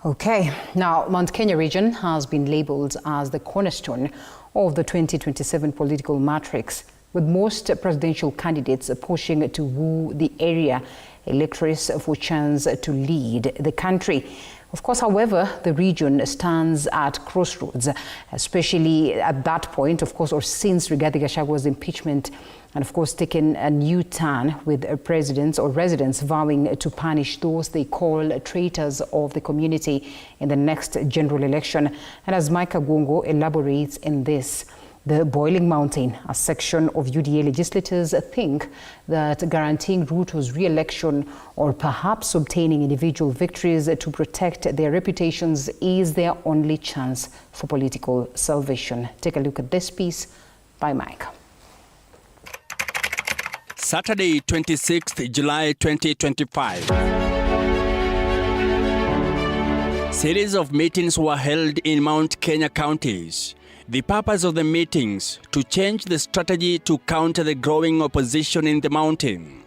Okay, now Mount Kenya region has been labelled as the cornerstone of the 2027 political matrix, with most presidential candidates pushing to woo the area electorates for chance to lead the country. Of course, however, the region stands at crossroads, especially at that point, of course, or since Gati Gachagua's impeachment, and of course taken a new turn with presidents or residents vowing to punish those they call traitors of the community in the next general election. And as Micah Gongo elaborates in this, the boiling mountain, a section of UDA legislators think that guaranteeing Ruto's re-election or perhaps obtaining individual victories to protect their reputations is their only chance for political salvation. Take a look at this piece by Mike. Saturday, 26th July 2025. Series of meetings were held in Mount Kenya counties. The purpose of the meetings, to change the strategy to counter the growing opposition in the mountain.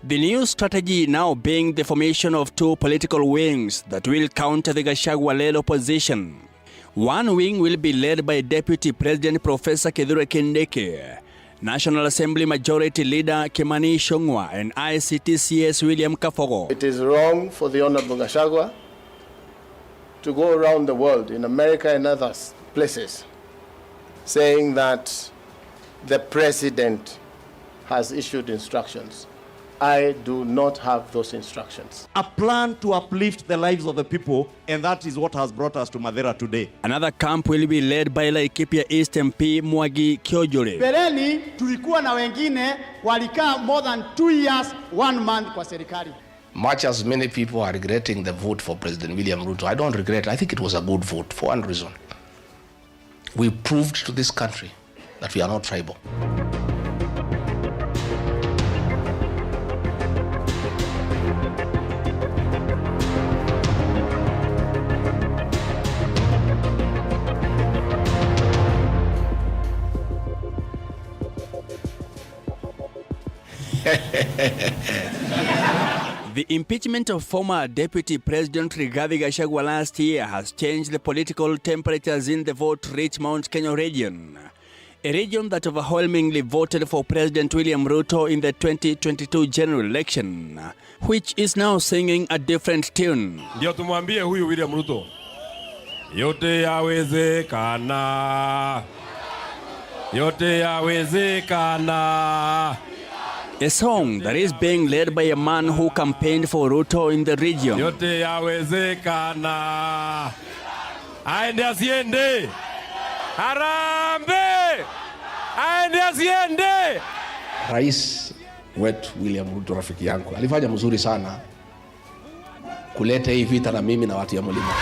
The new strategy now being the formation of two political wings that will counter the Gachagua-led opposition. One wing will be led by Deputy President Professor Kindiki, National Assembly Majority Leader Kimani Ichung'wah, and ICT-CS William Kafogo. It is wrong for the Honorable Gachagua to go around the world, in America and other places, saying that the president has issued instructions. I do not have those instructions. A plan to uplift the lives of the people, and that is what has brought us to Mathera today. Another camp will be led by Laikipia East MP Mwangi Kiojure. Bereni tulikuwa na wengine walikaa more than 2 years, 1 month kwa serikali. Much as many people are regretting the vote for President William Ruto, I don't regret. I think it was a good vote for one reason. We proved to this country that we are not tribal. The impeachment of former Deputy President Rigathi Gachagua last year has changed the political temperatures in the vote-rich Mount Kenya region, a region that overwhelmingly voted for President William Ruto in the 2022 general election, which is now singing a different tune. Ndio tumwambie huyu William Ruto, yote yawezekana, yote yawezekana. A song that is being led by a man who campaigned for Ruto in the region. Yote yawezekana. Aende asiende. Harambe. Aende asiende. Rais wetu William Ruto, rafiki yangu, alifanya mzuri sana kuleta hii vita na mimi na watu ya mlima.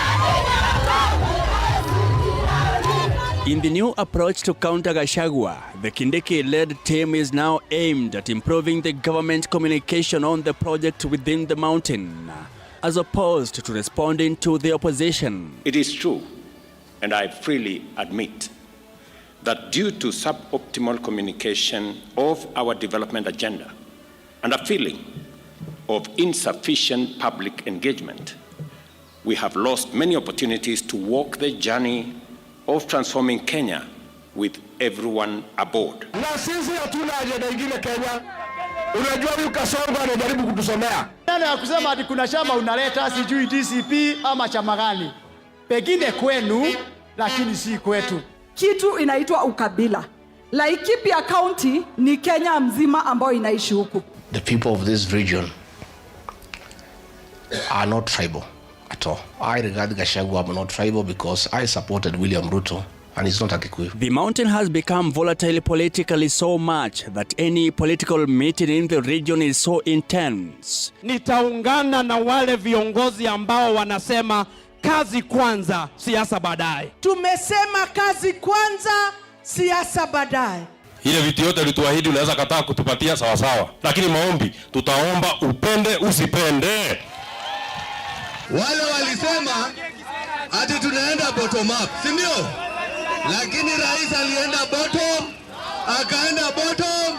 In the new approach to counter Gachagua, the Kindiki-led team is now aimed at improving the government communication on the project within the mountain, as opposed to responding to the opposition. It is true, and I freely admit, that due to suboptimal communication of our development agenda and a feeling of insufficient public engagement, we have lost many opportunities to walk the journey of transforming Kenya with everyone aboard. Na sisi hatuna ajenda ingine Kenya. Unajua huyu Kasongo anajaribu kutusomea. Neno ya kusema ati kuna chama unaleta sijui DCP ama chama gani. Pengine kwenu lakini si kwetu. Kitu inaitwa ukabila. Laikipia County ni Kenya mzima ambayo inaishi huku. The people of this region are not tribal at all. I regard Gachagua as not tribal because I supported William Ruto, and it's not a Kikuyu. The mountain has become volatile politically so much that any political meeting in the region is so intense. Nitaungana na wale viongozi ambao wanasema kazi kwanza, siasa baadaye. Tumesema kazi kwanza, siasa baadaye. Ile vitu yote ulituahidi unaweza kataa kutupatia sawa sawa. Lakini maombi, tutaomba upende usipende. Wale walisema ati tunaenda bottom up, si ndio? Lakini rais alienda bottom, akaenda bottom,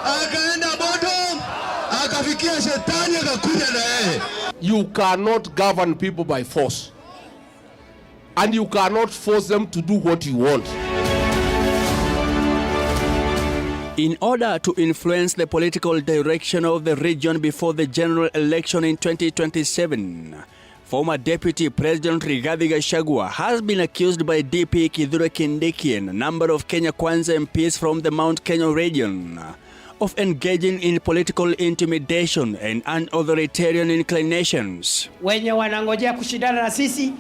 akaenda bottom, akafikia shetani akakuja na yeye. You cannot govern people by force. and you cannot force them to do what you want. In order to influence the political direction of the region before the general election in 2027, former Deputy President Rigathi Gachagua has been accused by DP Kindiki and a number of Kenya Kwanza MPs from the Mount Kenya region of engaging in political intimidation and unauthoritarian inclinations. Wenye wanangojea kushindana na sisi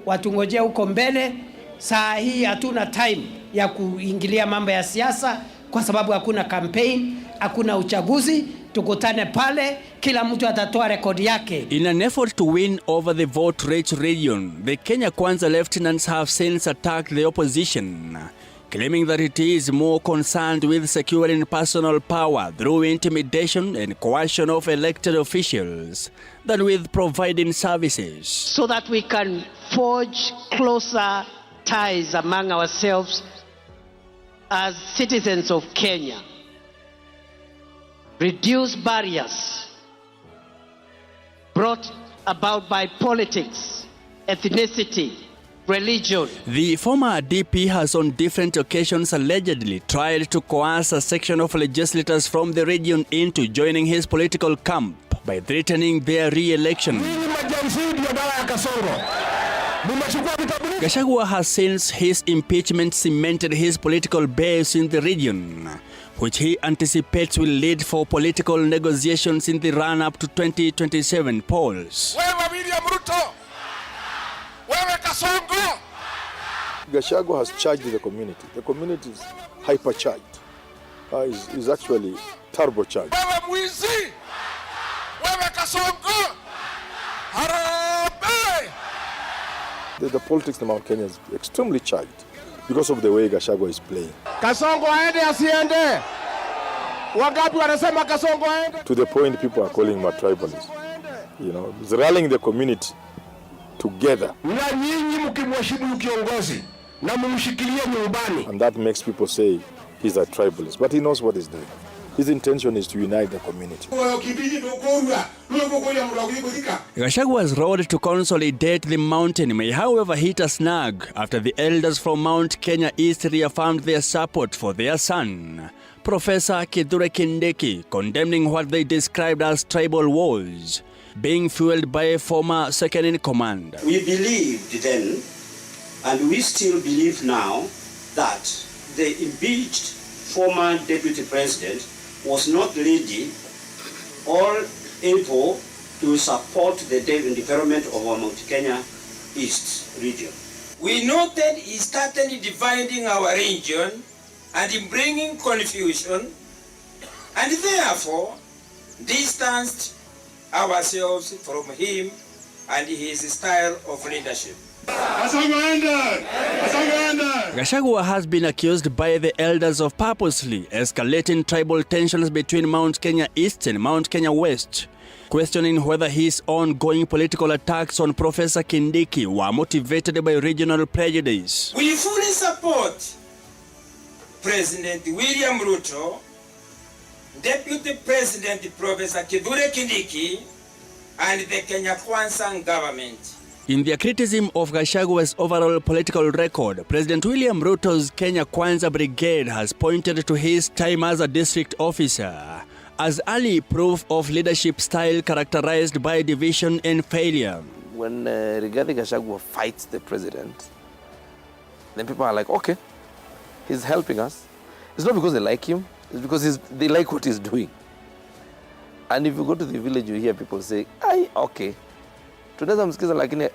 watungojea huko mbele. Saa hii hatuna time ya kuingilia mambo ya siasa kwa sababu hakuna campaign, hakuna uchaguzi. Tukutane pale, kila mtu atatoa rekodi yake. In an effort to win over the vote-rich region, the Kenya Kwanza lieutenants have since attacked the opposition, claiming that it is more concerned with securing personal power through intimidation and coercion of elected officials than with providing services. So that we can forge closer ties among ourselves as citizens of Kenya. Reduce barriers brought about by politics, ethnicity, religion. The former DP has on different occasions allegedly tried to coerce a section of legislators from the region into joining his political camp by threatening their re-election. Gachagua has since his impeachment cemented his political base in the region, which he anticipates will lead for political negotiations in the run-up to 2027 polls. Gachagua has charged the community. The community is hypercharged. Is actually turbocharged. The politics in Mount Kenya is extremely charged because of the way Gachagua is playing. To the point people are calling him a tribalist. You know, he's rallying the community together. And that makes people say he's a tribalist, but he knows what he's doing. His intention is to unite the community. Gachagua's road to consolidate the mountain may, however, hit a snag after the elders from Mount Kenya East reaffirmed their support for their son, Professor Kindiki, condemning what they described as tribal wars being fueled by a former second-in-command. We believed then, and we still believe now, that the impeached former deputy president was not ready or able to support the development of our Mount Kenya East region. We noted he started dividing our region and bringing confusion, and therefore distanced ourselves from him and his style of leadership. Gachagua has been accused by the elders of purposely escalating tribal tensions between Mount Kenya East and Mount Kenya West, questioning whether his ongoing political attacks on Professor Kindiki were motivated by regional prejudice. We fully support President William Ruto, Deputy President Professor Kindiki, and the Kenya Kwanza government. In their criticism of Gachagua's overall political record, President William Ruto's Kenya Kwanza Brigade has pointed to his time as a district officer as early proof of leadership style characterized by division and failure. When Rigathi Gachagua fights the president, then people are like, okay, he's helping us. It's not because they like him, it's because they like what he's doing. And if you go to the village, you hear people say, "Ay, okay. Tunaweza msikiza lakini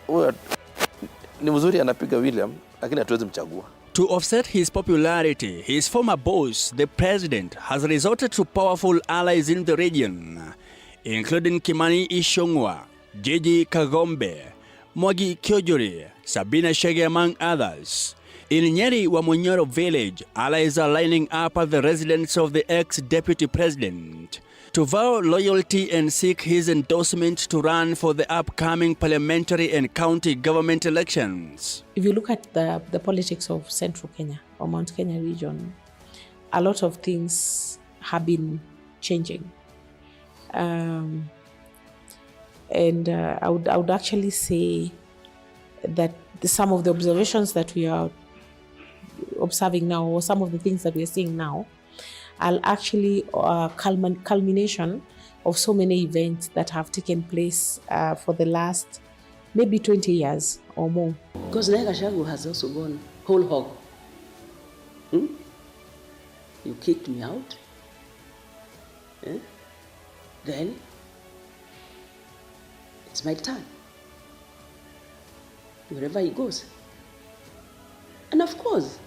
ni mzuri anapiga William, lakini hatuwezi mchagua." To offset his popularity, his former boss, the president, has resorted to powerful allies in the region, including Kimani Ichung'wah, Gigi Kagombe, Mwangi Kiojuri, Sabina Chege, among others. In Nyeri Wamunyoro village, allies are lining up at the residence of the ex-deputy president to vow loyalty and seek his endorsement to run for the upcoming parliamentary and county government elections. If you look at the politics of Central Kenya or Mount Kenya region, a lot of things have been changing. I would actually say that some of the observations that we are observing now, or some of the things that we are seeing now, are actually culmination of so many events that have taken place for the last maybe 20 years or more. Because Gachagua has also gone whole hog. You kicked me out. Then it's my turn. Wherever he goes. And of course,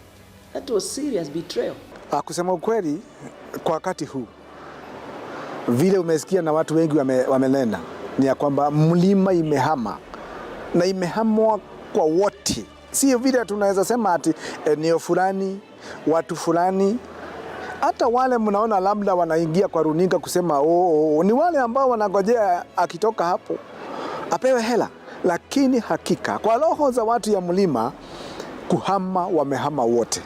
that was serious betrayal. Kusema ukweli, kwa wakati huu vile umesikia na watu wengi wamenena, ni ya kwamba mlima imehama na imehamwa kwa wote. Sio vile tunaweza sema ati eneo fulani, watu fulani. Hata wale mnaona labda wanaingia kwa runinga kusema ni wale ambao wanangojea akitoka hapo apewe hela, lakini hakika kwa roho za watu ya mlima kuhama, wamehama wote.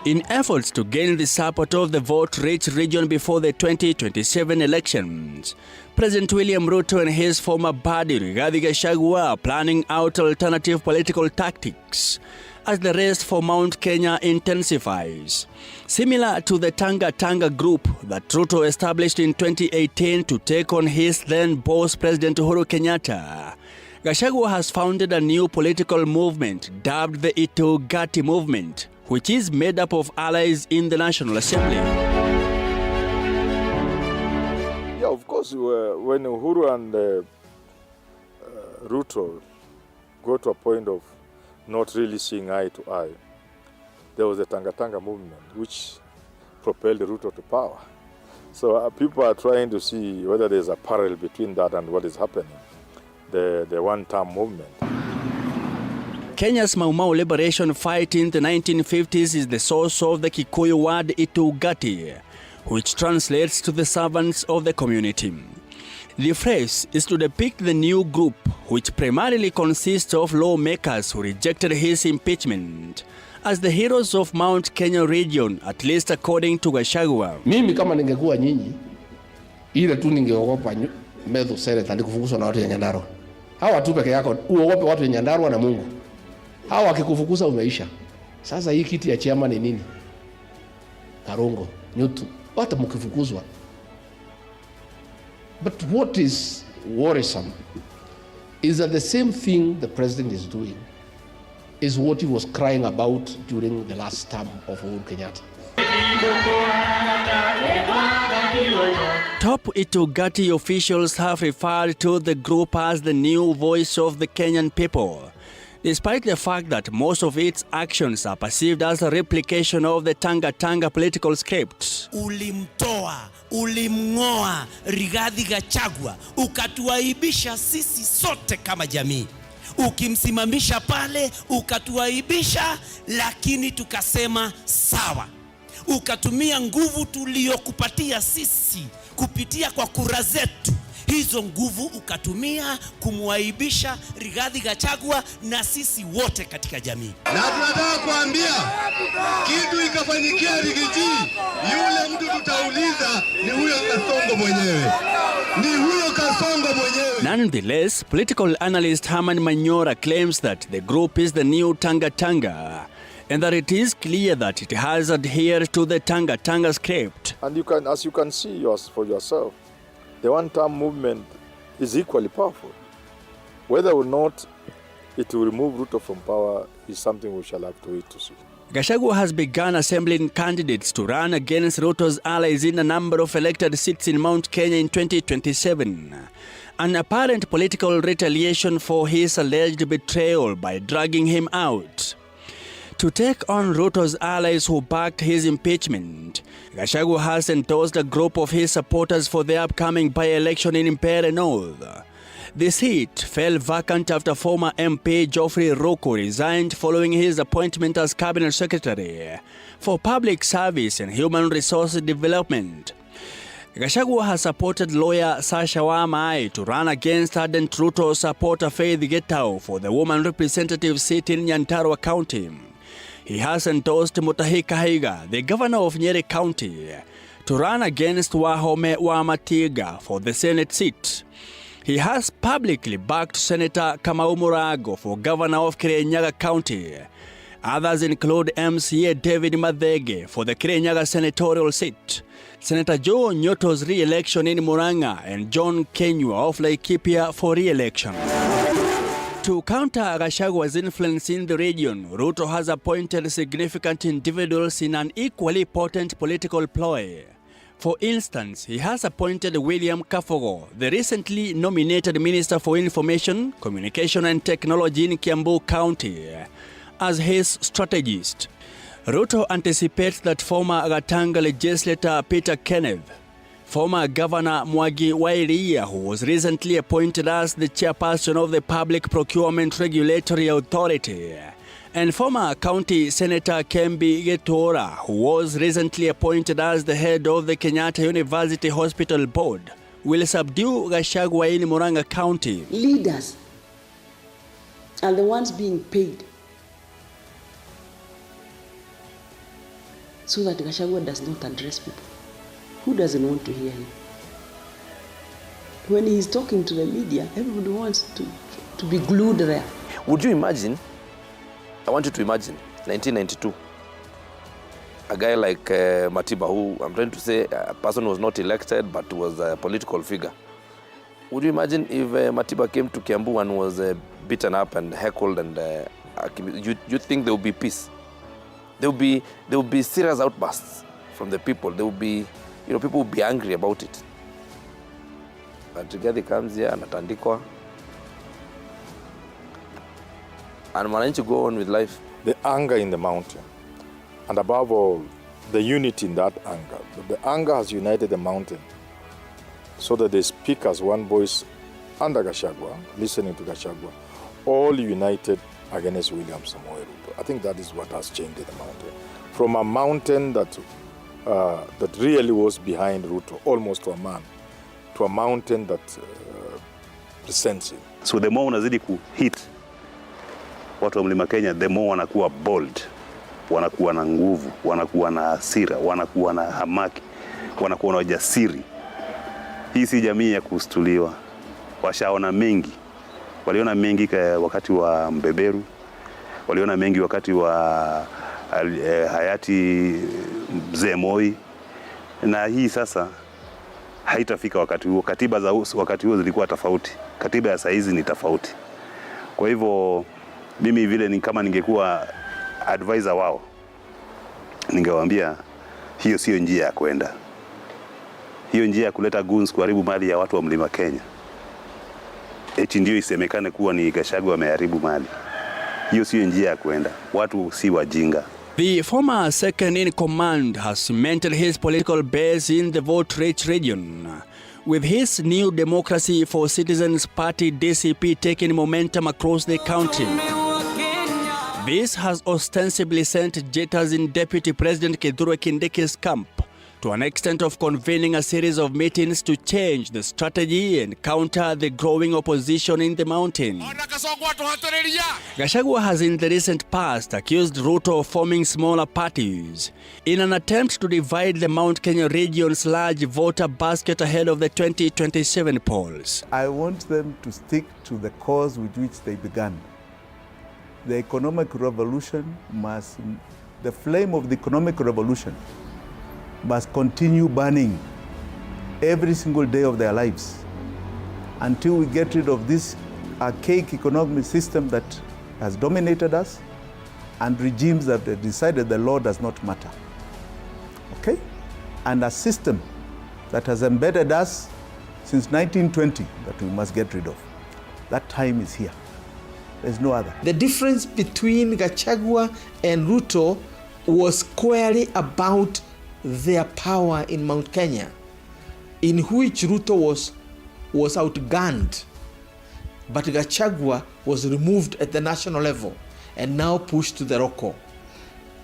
In efforts to gain the support of the vote-rich region before the 2027 elections, President William Ruto and his former buddy Gachagua are planning out alternative political tactics as the race for Mount Kenya intensifies. Similar to the Tanga group that Ruto established in 2018 to take on his then boss President Uhuru Kenyatta, Gachagua has founded a new political movement dubbed the Gati movement, which is made up of allies in the National Assembly. Yeah, of course, when Uhuru and Ruto got to a point of not really seeing eye to eye, there was a Tanga movement which propelled Ruto to power. So people are trying to see whether there's a parallel between that and what is happening, the one-term movement. Kenya's Mau Mau liberation fight in the 1950s is the source of the Kikuyu word Gati, which translates to the servants of the community. The phrase is to depict the new group, which primarily consists of lawmakers who rejected his impeachment, as the heroes of Mount Kenya region, at least according to Gachagua. Mimi kama ningekuwa nyinyi, ile tu ningeogopa medho seneta nikufukuzwa na watu ya Nyandarua. Hawa tu peke yako, uogope watu ya Nyandarua na Mungu. Hawa wakikufukuza umeisha. Sasa hii kiti ya chairman ni nini? Karongo, Nyutu, hata mkifukuzwa. But what is worrisome is that the same thing the president is doing is what he was crying about during the last term of Uhuru Kenyatta. Top Gati officials have referred to the group as the new voice of the Kenyan people, despite the fact that most of its actions are perceived as a replication of the Tanga political script. Ulimtoa, ulimngoa Rigathi Gachagua, ukatuaibisha sisi sote kama jamii. Ukimsimamisha pale, ukatuaibisha, lakini tukasema sawa. Ukatumia nguvu tuliyokupatia sisi kupitia kwa kura zetu. Hizo nguvu ukatumia kumwaibisha Rigathi Gachagua na sisi wote katika jamii. Na tunataka kuambia kitu ikafanyikia Rigiji, yule mtu tutauliza ni huyo Kasongo mwenyewe. Ni huyo Kasongo mwenyewe. Nonetheless, political analyst Herman Manyora claims that the group is the new Tanga, and that it is clear that it has adhered to the Tanga script. And you can, as you can see for yourself, the one-term movement is equally powerful. Whether or not it will remove Ruto from power is something we shall have to wait to see. Gachagua has begun assembling candidates to run against Ruto's allies in a number of elected seats in Mount Kenya in 2027. An apparent political retaliation for his alleged betrayal by dragging him out. To take on Ruto's allies who backed his impeachment, Gachagua has endorsed a group of his supporters for the upcoming by-election in Impere North. The seat fell vacant after former MP Geoffrey Ruto resigned following his appointment as Cabinet Secretary for Public Service and Human Resource Development. Gachagua has supported lawyer Sasha Wamai to run against ardent Ruto supporter Faith Getao for the woman representative seat in Nyandarua County. He has endorsed Mutahi Kahiga, the governor of Nyeri County, to run against Wahome Wamatiga for the Senate seat. He has publicly backed Senator Kamau Murago for governor of Kirinyaga County. Others include MCA David Madhege for the Kirinyaga senatorial seat, Senator Joe Nyoto's re-election in Murang'a, and John Kenywa of Laikipia for re-election. To counter Gachagua's influence in the region, Ruto has appointed significant individuals in an equally potent political ploy. For instance, he has appointed William Kafogo, the recently nominated Minister for Information, Communication and Technology in Kiambu County, as his strategist. Ruto anticipates that former Gatanga legislator Peter Kenneth, former Governor Mwangi wa Iria, who was recently appointed as the chairperson of the Public Procurement Regulatory Authority, and former County Senator Kembi Getora, who was recently appointed as the head of the Kenyatta University Hospital Board, will subdue Gachagua in Murang'a County. Leaders are the ones being paid so that Gachagua does not address people. Who doesn't want to hear him? When he's talking to the media, everybody wants to be glued there. Would you imagine, I want you to imagine, 1992, a guy like Matiba, who I'm trying to say a person who was not elected but was a political figure. Would you imagine if Matiba came to Kiambu and was beaten up and heckled and you think there would be peace? There will be serious outbursts from the people. There will be, people will be angry about it. But Gati comes here and atandikwa, and managed to go on with life. The anger in the mountain, and above all, the unity in that anger. The anger has united the mountain so that they speak as one voice under Gachagua, listening to Gachagua, all united against William Samoei Ruto. I think that is what has changed the mountain. From a mountain that really was behind Ruto, almost to a man, to a mountain that presents him. So the more unazidi kuhit watu wa Mlima Kenya, the more wanakuwa bold, wanakuwa na nguvu, wanakuwa na hasira, wanakuwa na hamaki, wanakuwa na ujasiri. Hii si jamii ya kustuliwa. Washaona mengi. Waliona mengi wakati wa Mbeberu, waliona mengi wakati wa hayati Mzee Moi, na hii sasa haitafika wakati huo. Katiba za wakati huo zilikuwa tofauti, katiba ya saizi ni tofauti. Kwa hivyo mimi vile ni kama ningekuwa advisor wao, ningewaambia hiyo sio njia ya kwenda. Hiyo njia ya kuleta goons kuharibu mali ya watu wa Mlima Kenya, eti ndio isemekane kuwa ni Gachagua ameharibu mali. Hiyo sio njia ya kwenda. Watu si wajinga. The former second in command has cemented his political base in the vote-rich region, with his New Democracy for Citizens Party DCP taking momentum across the country. This has ostensibly sent jitters in Deputy President Kindiki's camp, to an extent of convening a series of meetings to change the strategy and counter the growing opposition in the mountain. Gachagua has in the recent past accused Ruto of forming smaller parties in an attempt to divide the Mount Kenya region's large voter basket ahead of the 2027 polls. I want them to stick to the cause with which they began. The economic revolution the flame of the economic revolution must continue burning every single day of their lives until we get rid of this archaic economic system that has dominated us and regimes that have decided the law does not matter. Okay? And a system that has embedded us since 1920 that we must get rid of. That time is here. There's no other. The difference between Gachagua and Ruto was squarely about their power in Mount Kenya, in which Ruto was outgunned, but Gachagua was removed at the national level and now pushed to the Roko.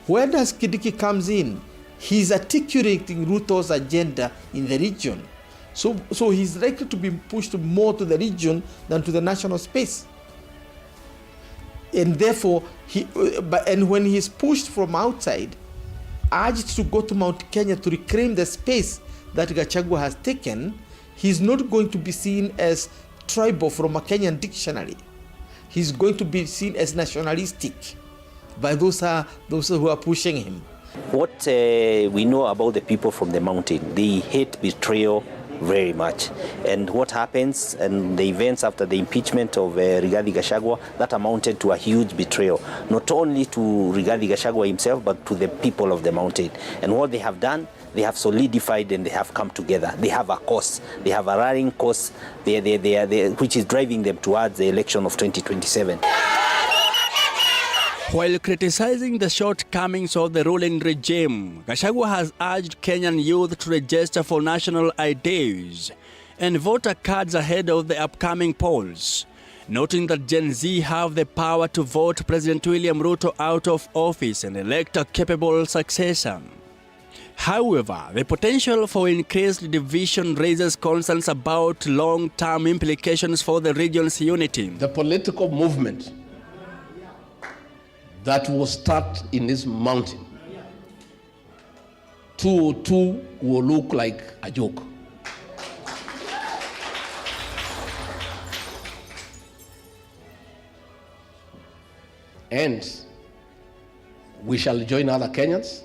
Where does Kindiki comes in? He's articulating Ruto's agenda in the region. So he's likely to be pushed more to the region than to the national space. And therefore, when he's pushed from outside, urged to go to Mount Kenya to reclaim the space that Gachagua has taken, he's not going to be seen as tribal from a Kenyan dictionary. He's going to be seen as nationalistic by those who are pushing him. What we know about the people from the mountain, they hate betrayal very much. And what happens and the events after the impeachment of Rigathi Gachagua, that amounted to a huge betrayal, not only to Rigathi Gachagua himself, but to the people of the mountain. And what they have done, they have solidified and they have come together. They have a cause. They have a running cause which is driving them towards the election of 2027. While criticizing the shortcomings of the ruling regime, Gachagua has urged Kenyan youth to register for national IDs and voter cards ahead of the upcoming polls, noting that Gen Z have the power to vote President William Ruto out of office and elect a capable successor. However, the potential for increased division raises concerns about long-term implications for the region's unity. The political movement that will start in this mountain, 202 will look like a joke. And we shall join other Kenyans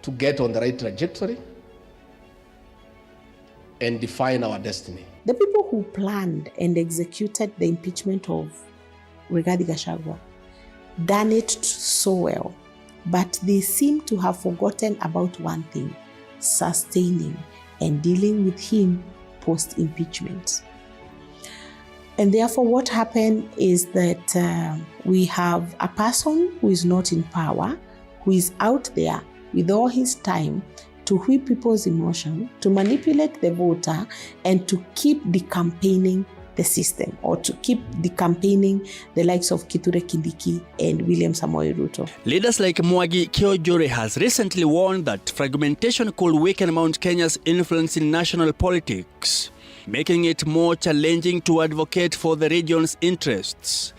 to get on the right trajectory and define our destiny. The people who planned and executed the impeachment of Rigathi Gachagua done it so well, but they seem to have forgotten about one thing: sustaining and dealing with him post-impeachment. And therefore what happened is that we have a person who is not in power, who is out there with all his time to whip people's emotion, to manipulate the voter, and to keep decampaigning the system, or to keep decampaigning the likes of Kindiki and William Samoei Ruto. Leaders like Mwangi Kiojure has recently warned that fragmentation could weaken Mount Kenya's influence in national politics, making it more challenging to advocate for the region's interests.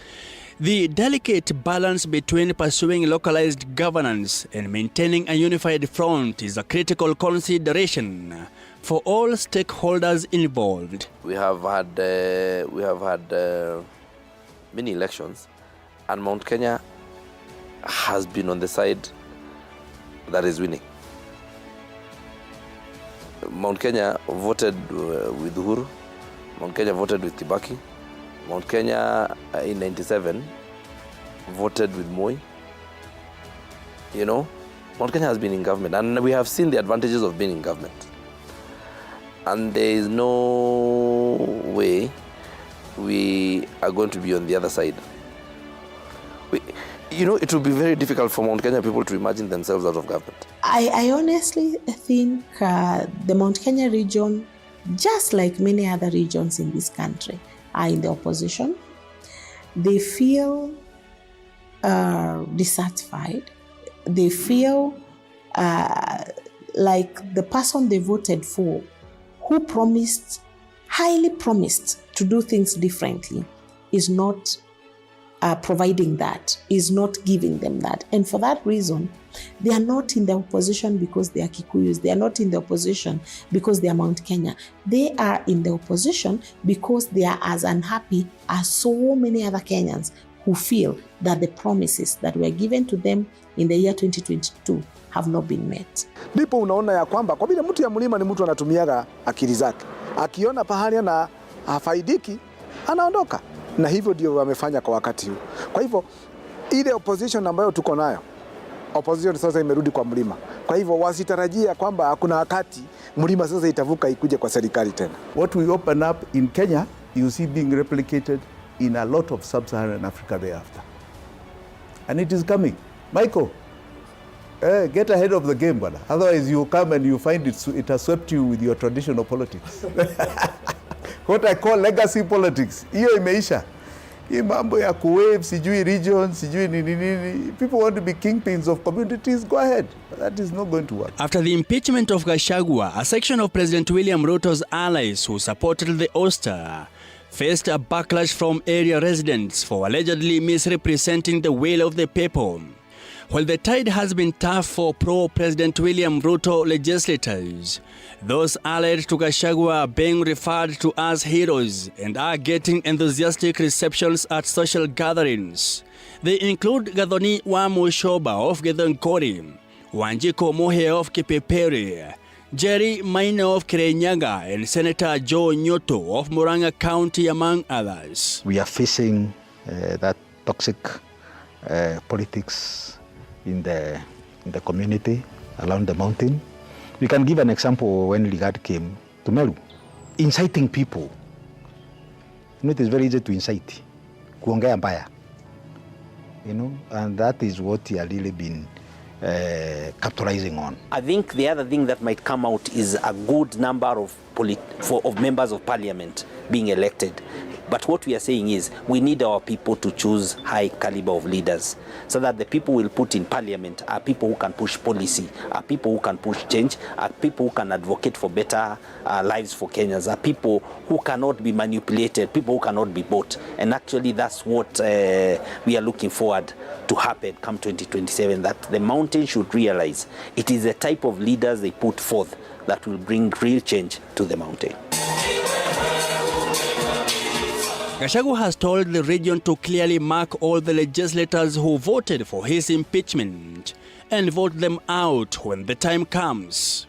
The delicate balance between pursuing localized governance and maintaining a unified front is a critical consideration for all stakeholders involved. We have had many elections, and Mount Kenya has been on the side that is winning. Mount Kenya voted with Uhuru. Mount Kenya voted with Kibaki. Mount Kenya in '97 voted with Moi. You know, Mount Kenya has been in government, and we have seen the advantages of being in government. And there is no way we are going to be on the other side. You know, it will be very difficult for Mount Kenya people to imagine themselves out of government. I honestly think the Mount Kenya region, just like many other regions in this country, are in the opposition. They feel dissatisfied. They feel like the person they voted for, who highly promised to do things differently, is not providing that, is not giving them that. And for that reason, they are not in the opposition because they are Kikuyus. They are not in the opposition because they are Mount Kenya. They are in the opposition because they are as unhappy as so many other Kenyans who feel that the promises that were given to them in the year 2022 have not been met. Ndipo unaona ya kwamba kwa vile mtu ya mlima ni mtu anatumiaga akili zake. Akiona pahali na hafaidiki, anaondoka. Na hivyo ndio wamefanya kwa wakati huu. Kwa hivyo ile opposition ambayo tuko nayo, opposition sasa imerudi kwa mlima. Kwa hivyo wasitarajia kwamba hakuna wakati mlima sasa itavuka ikuje kwa serikali tena. What we open up in Kenya, you see being replicated in a lot of sub-Saharan Africa thereafter. And it is coming. Michael, get ahead of the game, brother. Otherwise you come and you find it has swept you with your traditional politics. What I call legacy politics. Hiyo imeisha. Hii mambo ya kuwave, sijui regions, sijui nini. People want to be kingpins of communities, go ahead. That is not going to work. After the impeachment of Gachagua, a section of President William Ruto's allies who supported the ouster faced a backlash from area residents for allegedly misrepresenting the will of the people. While the tide has been tough for pro-President William Ruto legislators, those allied to Gachagua are being referred to as heroes and are getting enthusiastic receptions at social gatherings. They include Gathoni wa Mushoba of Githunguri, Wanjiko Mohe of Kipiperi, Jerry Maina of Kirinyaga, and Senator Joe Nyoto of Murang'a County, among others. We are facing that toxic politics in the community around the mountain. We can give an example when Gati came to Meru, inciting people. It is very easy to incite, kuongea mbaya, and that is what he had really been capitalizing on. I think the other thing that might come out is a good number of members of parliament being elected. But what we are saying is we need our people to choose high caliber of leaders so that the people we'll put in parliament are people who can push policy, are people who can push change, are people who can advocate for better lives for Kenyans, are people who cannot be manipulated, people who cannot be bought. And actually that's what we are looking forward to happen come 2027, that the mountain should realize it is the type of leaders they put forth that will bring real change to the mountain. Gachagua has told the region to clearly mark all the legislators who voted for his impeachment and vote them out when the time comes.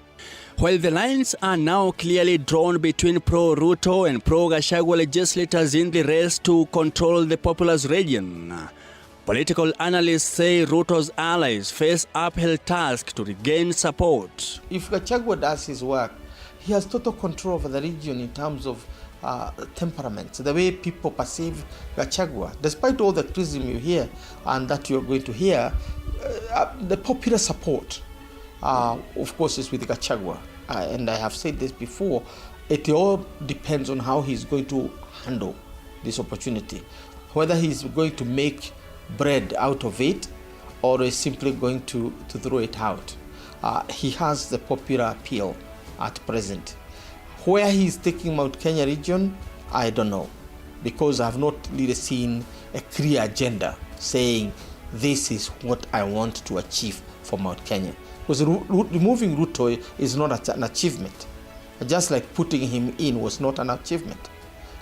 While the lines are now clearly drawn between pro-Ruto and pro-Gachagua legislators in the race to control the populous region, political analysts say Ruto's allies face uphill task to regain support. If Gachagua does his work, he has total control over the region in terms of temperament, the way people perceive Gachagua. Despite all the criticism you hear and that you're going to hear, the popular support, of course, is with Gachagua. And I have said this before, it all depends on how he's going to handle this opportunity. Whether he's going to make bread out of it or is simply going to throw it out. He has the popular appeal at present. Where he's taking Mount Kenya region, I don't know, because I've not really seen a clear agenda saying this is what I want to achieve for Mount Kenya. Because removing Ruto is not an achievement. Just like putting him in was not an achievement.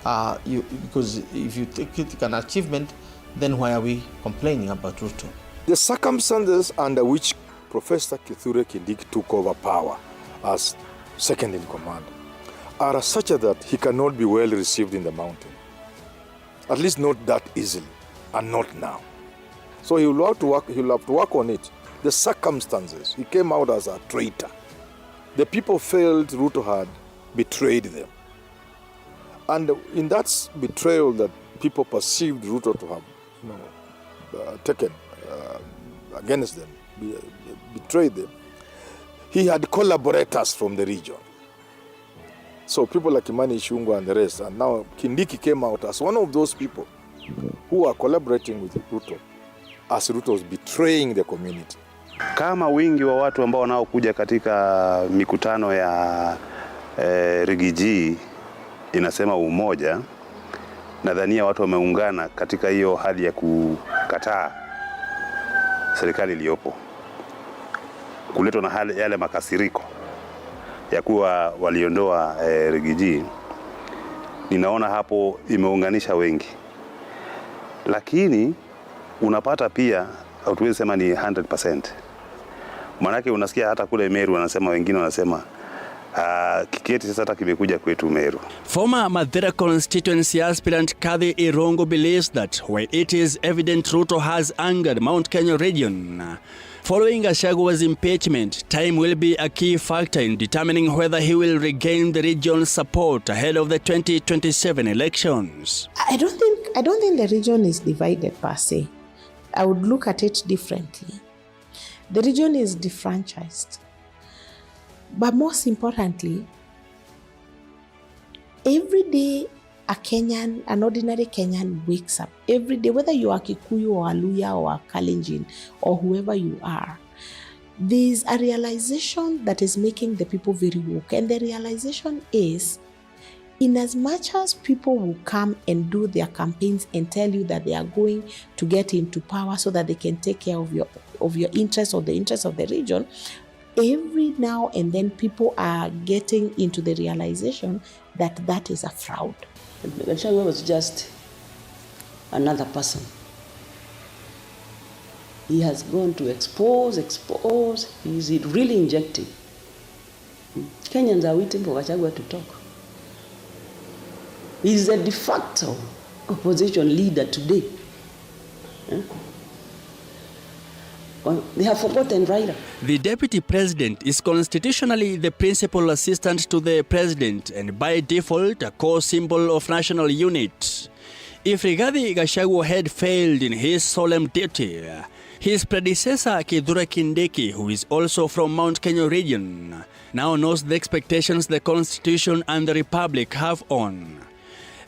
Because if you take it an achievement, then why are we complaining about Ruto? The circumstances under which Professor Kithure Kindiki took over power as second in command are such that he cannot be well received in the mountain. At least not that easily, and not now. So he'll have to work on it. The circumstances, he came out as a traitor. The people felt Ruto had betrayed them. And in that betrayal that people perceived Ruto to have taken against them, betrayed them, he had collaborators from the region. So people like Imani Ichung'wah and the rest, and now Kindiki came out as one of those people who are collaborating with Ruto, as Ruto was betraying the community. Kama wingi wa watu ambao wanaokuja katika mikutano ya Rigiji inasema umoja, nadhania watu wameungana katika hiyo hali ya kukataa serikali iliyopo, kuletwa na hali yale makasiriko ya kuwa waliondoa Rigiji. Ninaona hapo imeunganisha wengi, lakini unapata pia hatuwezi sema ni 100%. Manake unasikia hata kule Meru wanasema, wengine wanasema kiketi sasa hata kimekuja kwetu Meru. Former Mathira constituency aspirant Kathy Irongo believes that while it is evident Ruto has angered Mount Kenya region, following Gachagua's impeachment, time will be a key factor in determining whether he will regain the region's support ahead of the 2027 elections. I don't think the region is divided per se. I would look at it differently. The region is defranchised. But most importantly, every day a Kenyan, an ordinary Kenyan wakes up. Every day, whether you are Kikuyu or Aluya or Kalenjin or whoever you are, there's a realization that is making the people very woke. And the realization is, in as much as people will come and do their campaigns and tell you that they are going to get into power so that they can take care of your interest or the interest of the region, every now and then people are getting into the realization that that is a fraud. Gachagua was just another person. He has gone to expose. He's really injecting. Kenyans are waiting for Gachagua to talk. He's a de facto opposition leader today. They have forgotten Raila. The deputy president is constitutionally the principal assistant to the president and by default a core symbol of national unity. If Rigathi Gachagua had failed in his solemn duty, his predecessor Kithure Kindiki, who is also from Mount Kenya region, now knows the expectations the Constitution and the Republic have on.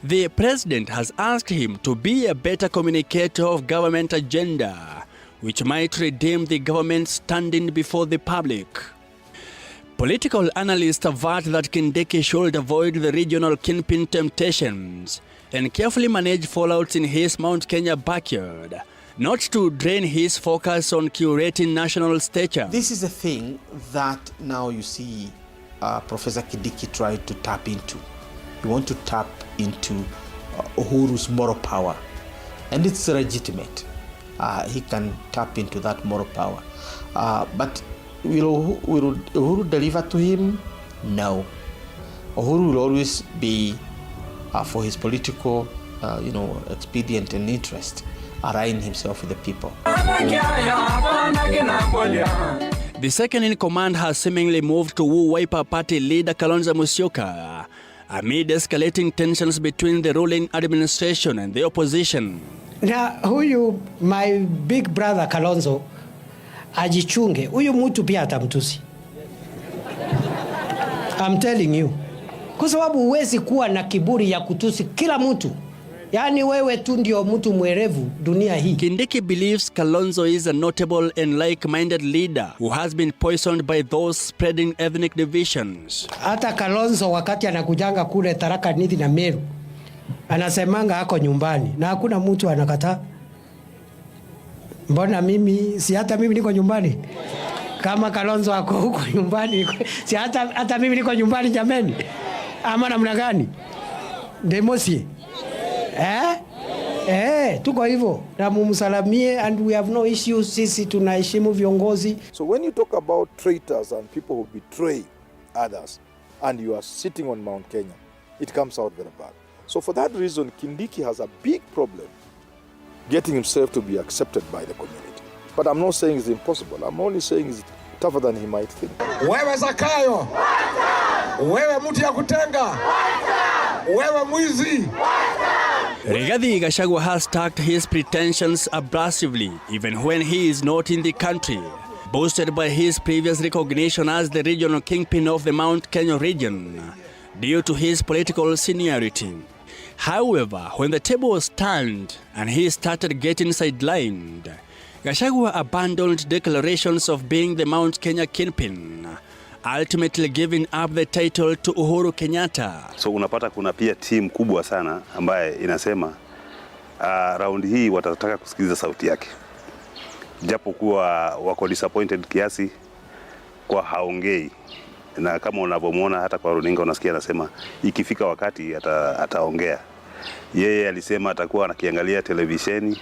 The president has asked him to be a better communicator of government agenda, which might redeem the government's standing before the public. Political analysts avert that Kindiki should avoid the regional kingpin temptations and carefully manage fallouts in his Mount Kenya backyard, not to drain his focus on curating national stature. This is a thing that now you see Professor Kindiki tried to tap into. You want to tap into Uhuru's moral power, and it's legitimate. He can tap into that moral power. But will Uhuru deliver to him? No. Uhuru will always be, for his political expedient and interest, align himself with the people. The second in command has seemingly moved to woo Wiper Party leader Kalonzo Musyoka amid escalating tensions between the ruling administration and the opposition. Na huyu my big brother Kalonzo ajichunge, huyu mtu pia atamtusi. I'm telling you. Kwa sababu huwezi kuwa na kiburi ya kutusi kila mtu. Yaani wewe tu ndio mtu mwerevu dunia hii. Kindiki believes Kalonzo is a notable and like-minded leader who has been poisoned by those spreading ethnic divisions. Hata Kalonzo wakati anakujanga kule Tharaka Nithi na Meru, anasemanga hako nyumbani na hakuna mtu anakataa. Mbona mimi, si hata mimi niko nyumbani? Kama Kalonzo ako huko nyumbani, si hata mimi niko nyumbani jameni? Ama namna gani? Demosi. Tuko hivyo. Na mumsalamie, and we have no issues, sisi tunaheshimu viongozi. So when you talk about traitors and people who betray others and you are sitting on Mount Kenya, it comes out very bad. So for that reason, Kindiki has a big problem getting himself to be accepted by the community. But I'm not saying it's impossible. I'm only saying it's tougher than he might think. Wewe Zakayo, wewe mtu ya kutenga, wewe mwizi. Rigathi Gachagua has stacked his pretensions abrasively even when he is not in the country, boosted by his previous recognition as the regional kingpin of the Mount Kenya region due to his political seniority. However, when the table was turned and he started getting sidelined, Gachagua abandoned declarations of being the Mount Kenya kingpin, ultimately giving up the title to Uhuru Kenyatta. So unapata kuna pia timu kubwa sana ambaye inasema round hii watataka kusikiliza sauti yake. Japo kuwa wako disappointed kiasi kwa haongei. Na kama unavyomuona hata kwa runinga unasikia anasema ikifika wakati ataongea. Yeye alisema atakuwa anakiangalia televisheni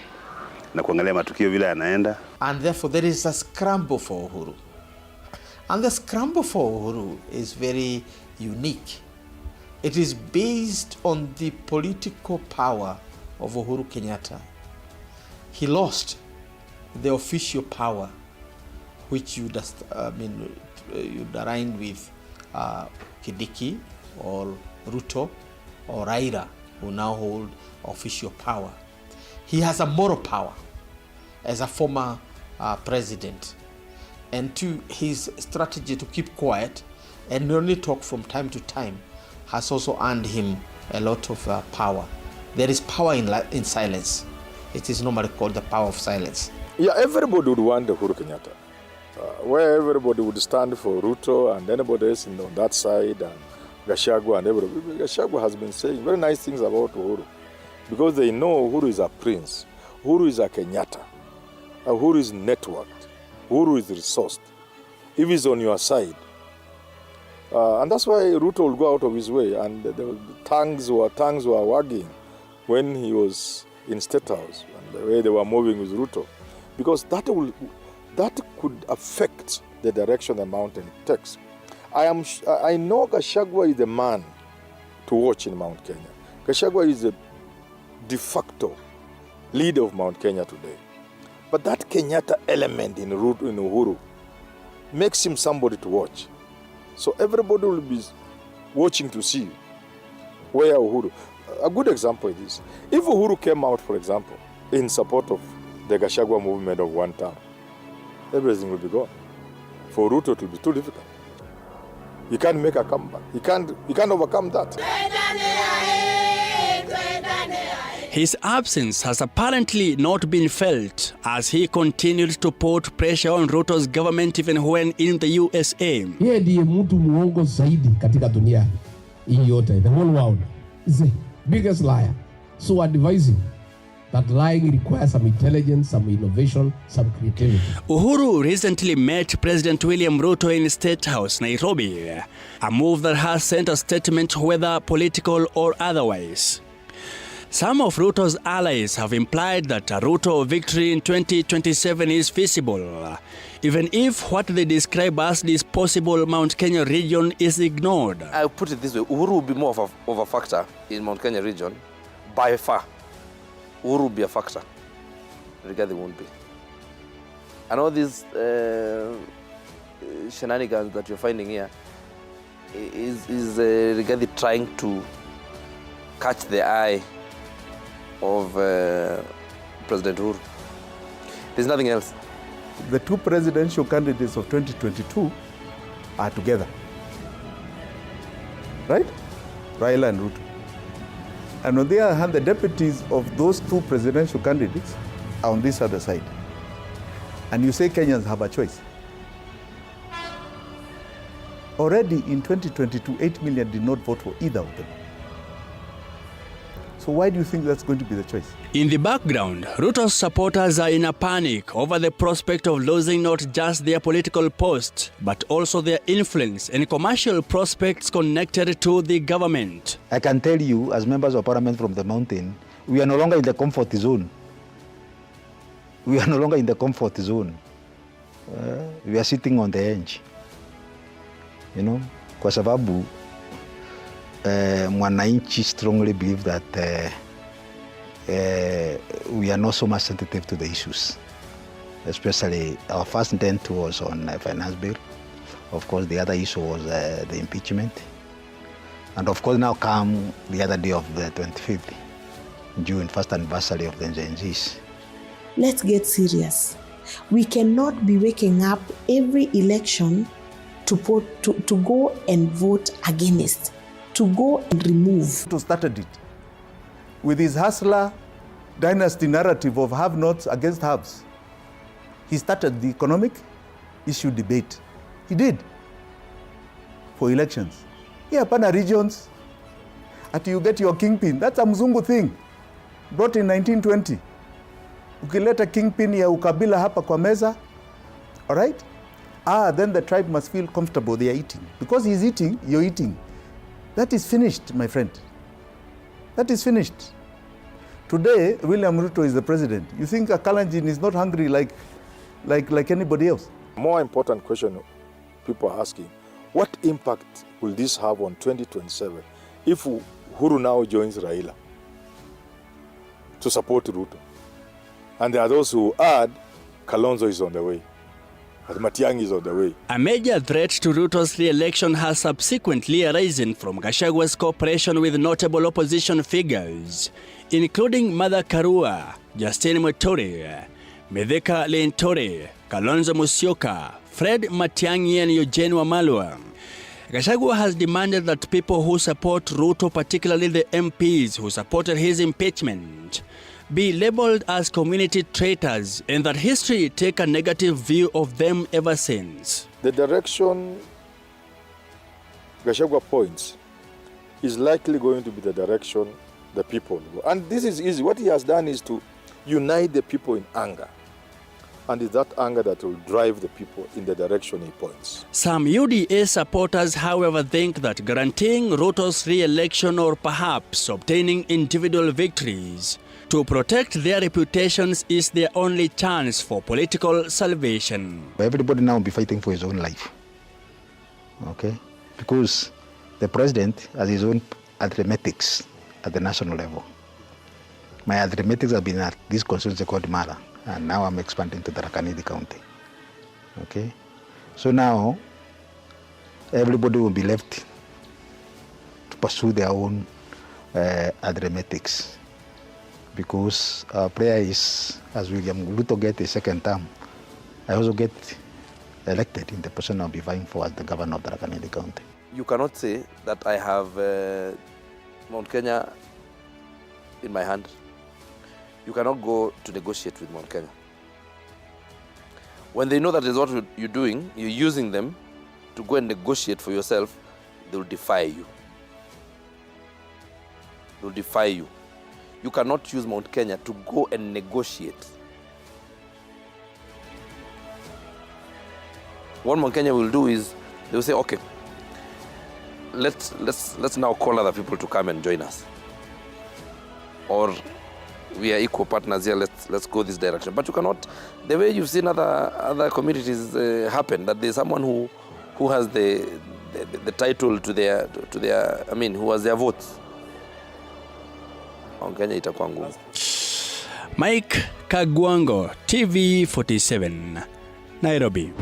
na kuangalia matukio vile yanaenda. And therefore there is a scramble for Uhuru. And the scramble for Uhuru is very unique. It is based on the political power of Uhuru Kenyatta. He lost the official power, which you'd align with Kindiki or Ruto or Raila, who now hold official power. He has a moral power as a former president. And his strategy to keep quiet and only talk from time to time has also earned him a lot of power. There is power in silence. It is normally called the power of silence. Yeah, everybody would want Uhuru Kenyatta. Where everybody would stand for Ruto and anybody else on that side, and Gachagua and everybody. Gachagua has been saying very nice things about Uhuru because they know Uhuru is a prince. Uhuru is a Kenyatta. Uhuru is networked. Uhuru is resourced. If he's on your side, and that's why Ruto will go out of his way, and the tongues were wagging when he was in State House, and the way they were moving with Ruto, because that could affect the direction the mountain takes. I know Gachagua is the man to watch in Mount Kenya. Gachagua is the de facto leader of Mount Kenya today. But that Kenyatta element in Uhuru makes him somebody to watch. So everybody will be watching to see where Uhuru. A good example is this. If Uhuru came out, for example, in support of the Gachagua movement of one term, everything will be gone. For Ruto, it will be too difficult. He can't make a comeback. He can't overcome that. His absence has apparently not been felt as he continued to put pressure on Ruto's government even when in the USA. Yeye ndiye mtu muongo zaidi katika dunia hii yote. The whole world is the biggest liar. So advising that lying requires some intelligence, some innovation, some creativity. Uhuru recently met President William Ruto in State House, Nairobi, a move that has sent a statement whether political or otherwise. Some of Ruto's allies have implied that a Ruto victory in 2027 is feasible, even if what they describe as this possible Mount Kenya region is ignored. I'll put it this way, Uhuru will be more of a factor in Mount Kenya region by far. Uhuru will be a factor. Rigathi won't be. And all these shenanigans that you're finding here is Rigathi trying to catch the eye of President Uhuru. There's nothing else. The two presidential candidates of 2022 are together. Right? Raila and Ruto. And on the other hand, the deputies of those two presidential candidates are on this other side. And you say Kenyans have a choice. Already in 2022, 8 million did not vote for either of them. So why do you think that's going to be the choice? In the background, Ruto's supporters are in a panic over the prospect of losing not just their political post, but also their influence and commercial prospects connected to the government. I can tell you, as members of parliament from the mountain, we are no longer in the comfort zone. We are no longer in the comfort zone. We are sitting on the edge. You know, kwa sababu mwananchi strongly believe that we are not so much sensitive to the issues. Especially our first intent was on finance bill. Of course, the other issue was the impeachment. And of course, now come the other day of the 25th June, first anniversary of the Gen Zs. Let's get serious. We cannot be waking up every election to go and vote against, to go and remove. To started it with his hustler dynasty narrative of have-nots against haves. He started the economic issue debate. He did for elections. Yeah, pana regions. Until you get your kingpin. That's a mzungu thing. Brought in 1920. Ukileta kingpin ya ukabila hapa kwa meza, all right? Then the tribe must feel comfortable they are eating. Because he's eating, you're eating. That is finished, my friend. That is finished. Today, William Ruto is the president. You think a Kalenjin is not hungry like anybody else? More important question people are asking, what impact will this have on 2027 if Uhuru now joins Raila to support Ruto? And there are those who add, Kalonzo is on the way. Matiang'i is on the way. A major threat to Ruto's re-election has subsequently arisen from Gachagua's cooperation with notable opposition figures, including Martha Karua, Justin Muturi, Mithika Linturi, Kalonzo Musyoka, Fred Matiang'i and Eugene Wamalwa. Gachagua has demanded that people who support Ruto, particularly the MPs who supported his impeachment, be labeled as community traitors and that history take a negative view of them ever since. The direction Gachagua points is likely going to be the direction the people go. And this is easy. What he has done is to unite the people in anger. And it's that anger that will drive the people in the direction he points. Some UDA supporters, however, think that guaranteeing Ruto's re-election or perhaps obtaining individual victories to protect their reputations is their only chance for political salvation. Everybody now will be fighting for his own life, okay? Because the president has his own arithmetics at the national level. My arithmetics have been at this constituency called Mara, and now I'm expanding to the Kindiki County. Okay, so now everybody will be left to pursue their own arithmetics, because our prayer is, as William Ruto get a second term, I also get elected in the position I'll be vying for as the governor of the Kindiki County. You cannot say that I have Mount Kenya in my hand. You cannot go to negotiate with Mount Kenya. When they know that is what you're doing, you're using them to go and negotiate for yourself, they will defy you. They will defy you. You cannot use Mount Kenya to go and negotiate. What Mount Kenya will do is, they will say, okay, let's now call other people to come and join us. Or we are equal partners here, let's go this direction. But you cannot, the way you've seen other communities happen, that there's someone who has the title to their, I mean, who has their votes. On Kenya itakuwa ngumu. Mike Kagwango, TV 47, Nairobi.